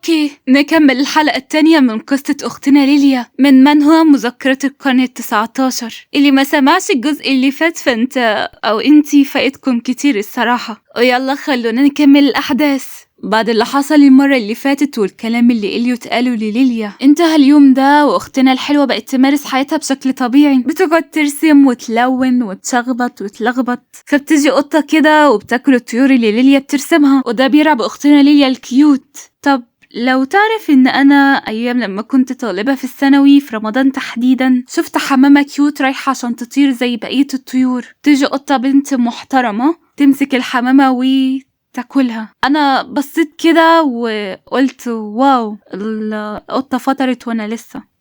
اوكي، نكمل الحلقة التانية من قصة اختنا ليليا من منهى مذكرات القرن ال19. اللي ما سمعش الجزء اللي فات فانت او انتي فايتكم كتير الصراحة. ويلا خلونا نكمل الاحداث. بعد اللي حصل المرة اللي فاتت والكلام اللي إليوت قاله لليليا، انتهى اليوم ده واختنا الحلوة بقت تمارس حياتها بشكل طبيعي، بتقعد ترسم وتلون وتشخبط وتلخبط. فبتجي قطة كده وبتاكل الطيور اللي ليليا بترسمها، وده بيرعب اختنا ليليا الكيوت. طب لو تعرف ان انا ايام لما كنت طالبة في الثانوي في رمضان تحديدا شفت حمامة كيوت رايحة عشان تطير زي بقية الطيور، تيجي قطة بنت محترمة تمسك الحمامة تاكلها. انا بصيت كده وقلت واو، القطة فطرت وانا لسه.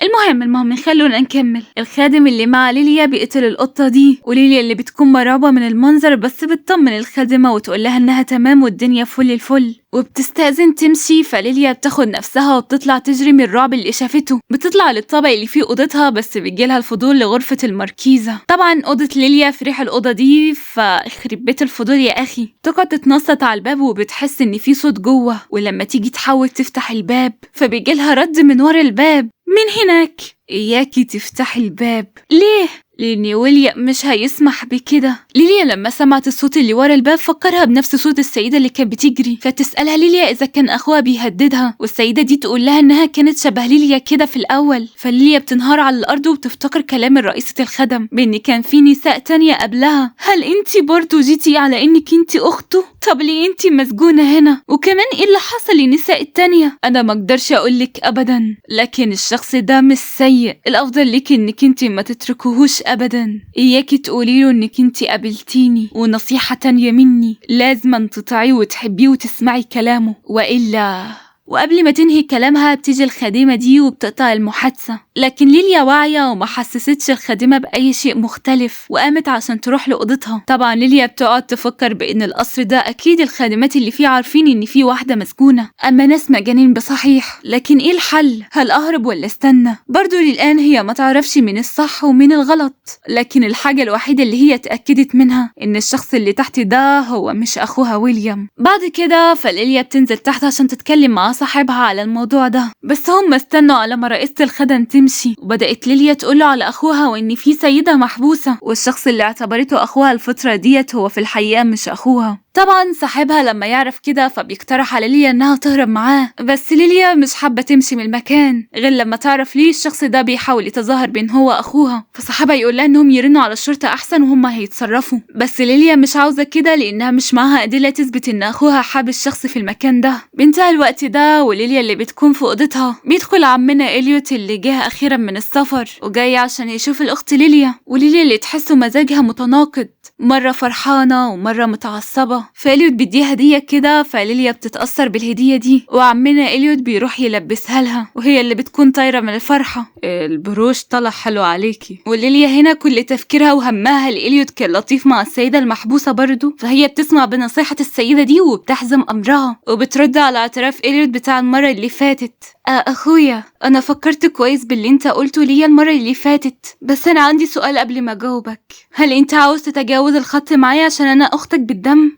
المهم خلونا نكمل. الخادم اللي مع ليليا بيقتل القطة دي، وليليا اللي بتكون مرعوبة من المنظر بس بتطمن الخادمة وتقول لها انها تمام والدنيا فل الفل، وبتستأذن تمشي. فليليا بتاخد نفسها وبتطلع تجري من الرعب اللي شافته. بتطلع للطابق اللي فيه اوضتها بس بيجيلها الفضول لغرفة المركيزة. طبعا اوضة ليليا في ريح الأوضة دي، فخرب بيت الفضول يا اخي. تقعد تتنصت على الباب وبتحس ان في صوت جوه، ولما تيجي تحاول تفتح الباب فبيجيلها رد من ورا الباب: من هناك، إياكي تفتحي الباب. ليه؟ لأن ويليام مش هيسمح بكده. ليليا لما سمعت الصوت اللي ورا الباب فكرها بنفس صوت السيدة اللي كانت بتجري، فتسألها ليليا إذا كان أخوها بيهددها، والسيدة دي تقول لها إنها كانت شبه ليليا كده في الأول. فليليا بتنهار على الأرض وبتفتكر كلام رئيسة الخدم بإن كان في نساء تانية قبلها. هل انتي برضو جيتي على إنك انتي أخته؟ طب ليه انتي مسجونة هنا؟ وكمان إيه اللي حصل للنساء التانية؟ أنا مقدرش أقولك أبدا، لكن الشخص ده مش سيء. الأفضل ليكي إنك انتي ما تتركوهوش أبدا. إياكي تقوليله إنك انتي قابلتيني، ونصيحة تانية مني، لازم تطيعيه وتحبيه وتسمعي كلامه وإلا. وقبل ما تنهي كلامها بتيجي الخادمة دي وبتقطع المحادثة، لكن ليليا واعية وما حسستش الخادمة بأي شيء مختلف وقامت عشان تروح لأوضتها. طبعا ليليا بتقعد تفكر بأن القصر ده أكيد الخادمات اللي فيه عارفين إن فيه واحدة مسجونة، أما ناس مجانين بصحيح. لكن إيه الحل؟ هل أهرب ولا استنى؟ برضو للآن هي ما تعرفش من الصح ومن الغلط، لكن الحاجة الوحيدة اللي هي تأكدت منها إن الشخص اللي تحت ده هو مش أخوها ويليام. بعد كده فليليا بتنزل تحت عشان تتكلم مع صاحبها على الموضوع ده، بس هم استنوا على ما رئيسة الخدم تمشي، وبدأت ليليا تقوله على أخوها وإن في سيدة محبوسة، والشخص اللي اعتبرته أخوها الفترة ديت هو في الحقيقة مش أخوها. طبعا صاحبها لما يعرف كده فبيقترح على ليليا انها تهرب معاه، بس ليليا مش حابة تمشي من المكان غير لما تعرف ليه الشخص ده بيحاول يتظاهر بين هو اخوها. فصاحبها يقول لها انهم يرنوا على الشرطة احسن وهم هيتصرفوا، بس ليليا مش عاوزة كده لانها مش معاها ادلة تثبت ان اخوها حابس الشخص في المكان ده. بانتهى الوقت ده وليليا اللي بتكون في اوضتها بيدخل عمنا إليوت اللي جه اخيرا من السفر وجاي عشان يشوف الاخت ليليا، وليليا اللي تحسه مزاجها متناقض، مرة فرحانة ومرة متعصبة. فإليوت بيديها هدية كده، فليليا بتتأثر بالهدية دي وعمنا إليوت بيروح يلبسها لها، وهي اللي بتكون طايرة من الفرحة: البروش طلع حلو عليكي. وليليا هنا كل تفكيرها وهمها الإليوت كان لطيف مع السيدة المحبوسة برضو، فهي بتسمع بنصيحة السيدة دي وبتحزم أمرها وبترد على اعتراف إليوت بتاع المرة اللي فاتت: أخويا، أنا فكرت كويس باللي أنت قلته ليا المرة اللي فاتت، بس أنا عندي سؤال قبل ما أجاوبك. هل أنت عاوز تتجاوز الخط معايا عشان أنا أختك بالدم؟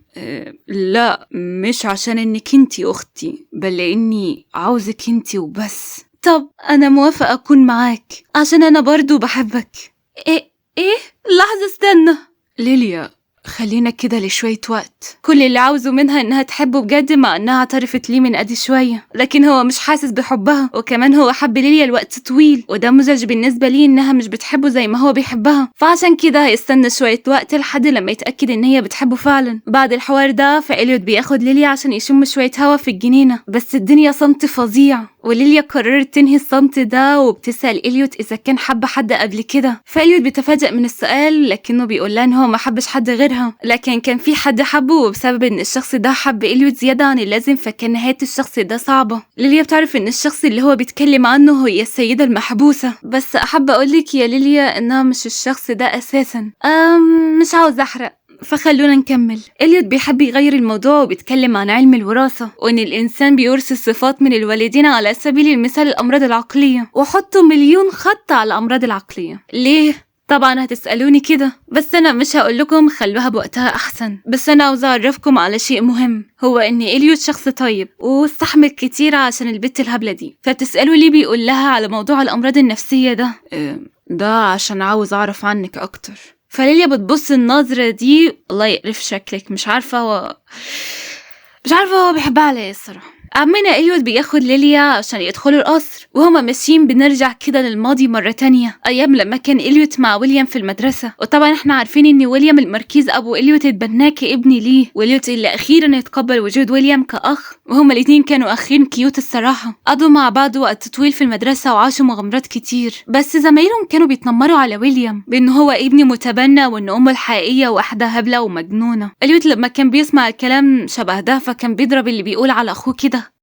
لا، مش عشان إنك أنتي أختي، بل لإني عاوزك أنتي وبس. طب أنا موافقة أكون معاك عشان أنا برضو بحبك. إيه؟ لحظة، استنى ليليا، خلينا كده لشوية وقت. كل اللي عاوزه منها انها تحبه بجد، مع انها اعترفت ليه من ادي شوية، لكن هو مش حاسس بحبها، وكمان هو حب ليليا الوقت طويل، وده مزعج بالنسبة ليه انها مش بتحبه زي ما هو بيحبها، فعشان كده هيستنى شوية وقت لحد لما يتأكد ان هي بتحبه فعلا. بعد الحوار ده فإليوت بياخد ليليا عشان يشم شوية هوا في الجنينة، بس الدنيا صمت فظيع، وليليا قررت تنهي الصمت ده وبتسأل إليوت إذا كان حب حد قبل كده. فإليوت بيتفاجأ من السؤال، لكنه بيقول لها إن هو ما حبش حد غيرها، لكن كان في حد حبه، وبسبب إن الشخص ده حب إليوت زيادة عن اللازم فكان نهاية الشخص ده صعبة. ليليا بتعرف إن الشخص اللي هو بيتكلم عنه هي السيدة المحبوسة، بس أحب أقولك يا ليليا إنها مش الشخص ده أساسا. مش عاوز أحرق، فخلونا نكمل. إليوت بيحب يغير الموضوع وبيتكلم عن علم الوراثة، وإن الإنسان بيورث الصفات من الوالدين، على سبيل المثال الأمراض العقلية، وحطوا مليون خط على الأمراض العقلية. ليه؟ طبعا هتسألوني كده، بس أنا مش هقول لكم، خلوها بوقتها أحسن. بس أنا عاوزة أعرفكم على شيء مهم، هو إن إليوت شخص طيب واستحمل كتير عشان البت الهبلة دي. فتسألوا ليه بيقول لها على موضوع الأمراض النفسية ده؟ ده عشان عاوز أعرف عنك أكتر. فليليا بتبص النظرة دي، الله يقرف شكلك. مش عارفة هو بيحبها على ايه الصراحة. عمنا إليوت بياخد ليليا عشان يدخلوا القصر، وهما ماشيين بنرجع كده للماضي مرة تانية، أيام لما كان إليوت مع ويليام في المدرسة. وطبعا احنا عارفين إن ويليام المركيز أبو إليوت اتبناه كابن ليه، وإليوت اللي أخيرا اتقبل وجود ويليام كأخ. وهما الاتنين كانوا أخين كيوت الصراحة، قضوا مع بعض وقت طويل في المدرسة وعاشوا مغامرات كتير. بس زمايلهم كانوا بيتنمروا على ويليام بإن هو ابن متبنى وإن أمه الحقيقية واحدة هبلة ومجنونة. إليوت لما كان بيسمع الكلام شبه ده فكان بيضرب اللي بيقول على أخوه كده.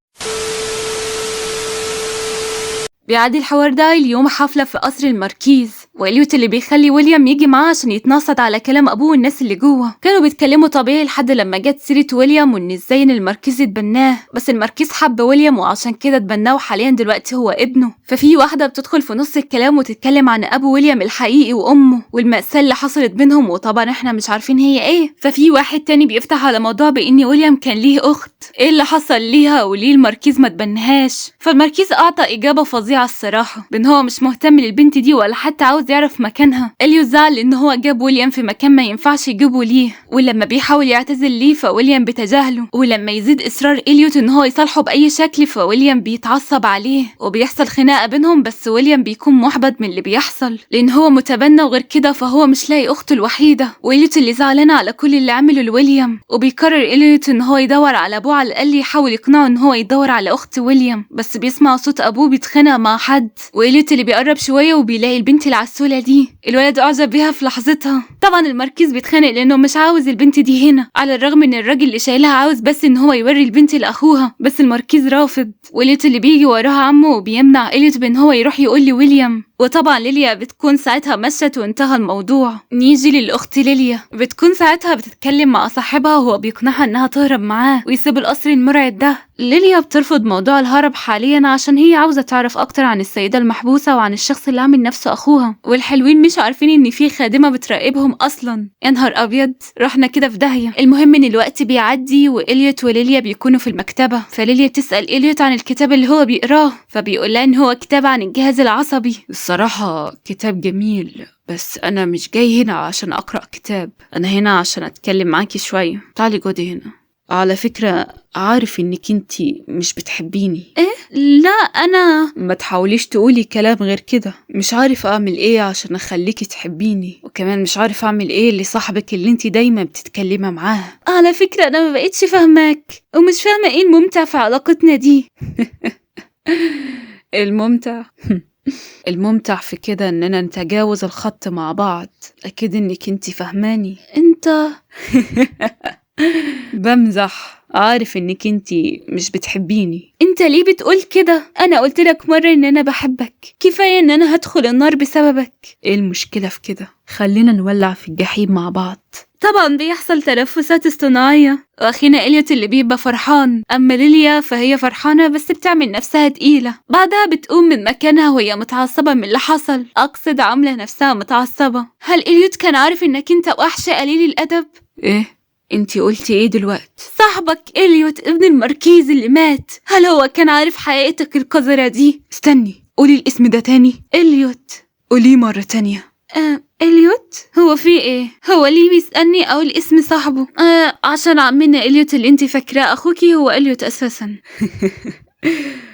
بيعدي الحوار ده اليوم حفلة في قصر المركيز، وإليوت اللي بيخلي ويليام يجي معاه عشان يتنصت على كلام أبوه والناس اللي جوه. كانوا بيتكلموا طبيعي لحد لما جت سيرة ويليام وإن إزاي إن المركيز اتبناه، بس المركيز حب ويليام وعشان كده اتبناه وحاليا دلوقتي هو ابنه. ففي واحدة بتدخل في نص الكلام وتتكلم عن أبو ويليام الحقيقي وأمه والمأساة اللي حصلت بينهم، وطبعا إحنا مش عارفين هي إيه. ففي واحد تاني بيفتح على موضوع بإن ويليام كان ليه أخت، إيه اللي حصل ليها وليه المركيز ما اتبنهاش. فالمركيز أعطى إجابة فظيعة الصراحة، بإن هو مش مهتم للبنت دي ولا حتى عاوز يعرف مكانها. إليوت زعل إن هو جاب ويليام في مكان ما ينفعش يجيبه ليه، ولما بيحاول يعتذر ليه فويليام بيتجاهله. ولما يزيد إصرار إليوت إن هو يصالحه بأي شكل فويليام بيتعصب عليه وبيحصل خناقة بينهم. بس ويليام بيكون محبط من اللي بيحصل لأن هو متبنى، وغير كده فهو مش لاقي أخته الوحيدة. وإليوت اللي زعلان على كل اللي عمله لويليام، وبيقرر إليوت إن هو يدور على أبوه، على الأقل يحاول يقنعه إن هو يدور على أخت ويليام. بس بيسمع صوت أبوه بيتخانق مع حد، وإليوت اللي بيقرب شوية وبيلاقي البنت العسولة دي. الولد أعجب بيها في لحظتها. طبعا المركز بيتخانق لأنه مش عاوز البنت دي هنا، على الرغم إن الراجل اللي شايلها عاوز بس إن هو يوري البنت لأخوها، بس المركز رافض. وإليوت اللي بيجي وراها عمه وبيمنع إليوت بإن هو يروح يقول لويليام. وطبعا ليليا بتكون ساعتها مشت وانتهى الموضوع. نيجي للأخت ليليا، بتكون ساعتها بتتكلم مع صاحبها وهو بيقنعها إنها تهرب معاه ويسيب القصر المرعب ده. ليليا بترفض موضوع الهرب حاليا عشان هي عاوزة تعرف أكتر عن السيدة المحبوسة وعن الشخص اللي عامل نفسه أخوها، والحلوين مش عارفين إن في خادمة بتراقبهم أصلا. يا نهار أبيض، رحنا كده في داهية. المهم إن الوقت بيعدي وإليوت وليليا بيكونوا في المكتبة، فليليا بتسأل إليوت عن الكتاب اللي هو بيقراه، فبيقول لها إن هو كتاب عن الجهاز العصبي. الصراحة كتاب جميل، بس أنا مش جاي هنا عشان أقرأ كتاب، أنا هنا عشان أتكلم معاكي شوية. تعالي جودي هنا. على فكرة عارف إنك انتي مش بتحبيني. إيه؟ لا أنا ما تحاوليش تقولي كلام غير كده. مش عارف أعمل إيه عشان أخليكي تحبيني، وكمان مش عارف أعمل إيه لصاحبك اللي انتي دايما بتتكلمي معاه. على فكرة أنا ما بقيتش فاهماك ومش فاهمة إيه الممتع في علاقتنا دي. الممتع الممتع في كده إننا نتجاوز الخط مع بعض. أكيد إنك انتي فهماني. انت بمزح، عارف إنك انتي مش بتحبيني. انت ليه بتقول كده؟ أنا قلت لك مرة إن أنا بحبك، كفاية إن أنا هدخل النار بسببك. إيه المشكلة في كده؟ خلينا نولع في الجحيم مع بعض. طبعا بيحصل تنفسات اصطناعية، واخينا إليوت اللي بيبقى فرحان، اما ليليا فهي فرحانة بس بتعمل نفسها تقيلة. بعدها بتقوم من مكانها وهي متعصبة من اللي حصل، اقصد عاملة نفسها متعصبة. هل إليوت كان عارف انك انت وحش قليل الادب؟ ايه انتي قلتي ايه دلوقتي؟ صاحبك إليوت ابن المركيز اللي مات، هل هو كان عارف حقيقتك القذرة دي؟ استني، قولي الاسم ده تاني. إليوت. قوليه مرة تانية. إليوت؟ هو في ايه؟ هو ليه بيسألني او الاسم صاحبه؟ عشان عمنا إليوت اللي انتي فاكراه اخوكي هو إليوت اساسا.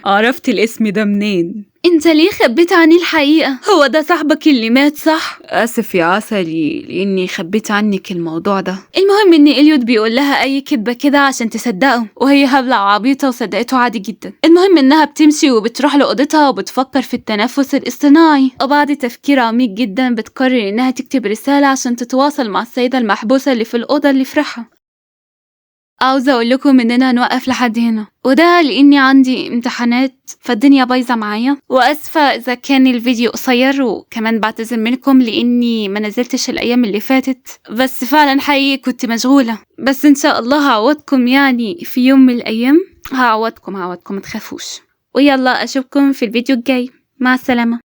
عرفت الاسم ده منين؟ انت ليه خبيت عني الحقيقة؟ هو ده صاحبك اللي مات صح؟ اسف يا عسلي لاني خبيت عنك الموضوع ده. المهم ان إليوت بيقول لها اي كدبة كده عشان تصدقه، وهي هبلة وعبيطة وصدقته عادي جدا. المهم انها بتمشي وبتروح لأوضتها وبتفكر في التنفس الاصطناعي، وبعد تفكير عميق جدا بتقرر انها تكتب رسالة عشان تتواصل مع السيدة المحبوسة اللي في الأوضة اللي في ريحها. عاوزة أقول لكم إننا هنوقف لحد هنا، وده لأني عندي امتحانات فالدنيا بايظة معايا، وأسفة إذا كان الفيديو قصير، وكمان بعتذر منكم لأني ما نزلتش الأيام اللي فاتت، بس فعلا حقيقي كنت مشغولة. بس إن شاء الله هعوضكم، يعني في يوم من الأيام هعوضكم متخافوش. ويلا أشوفكم في الفيديو الجاي، مع السلامة.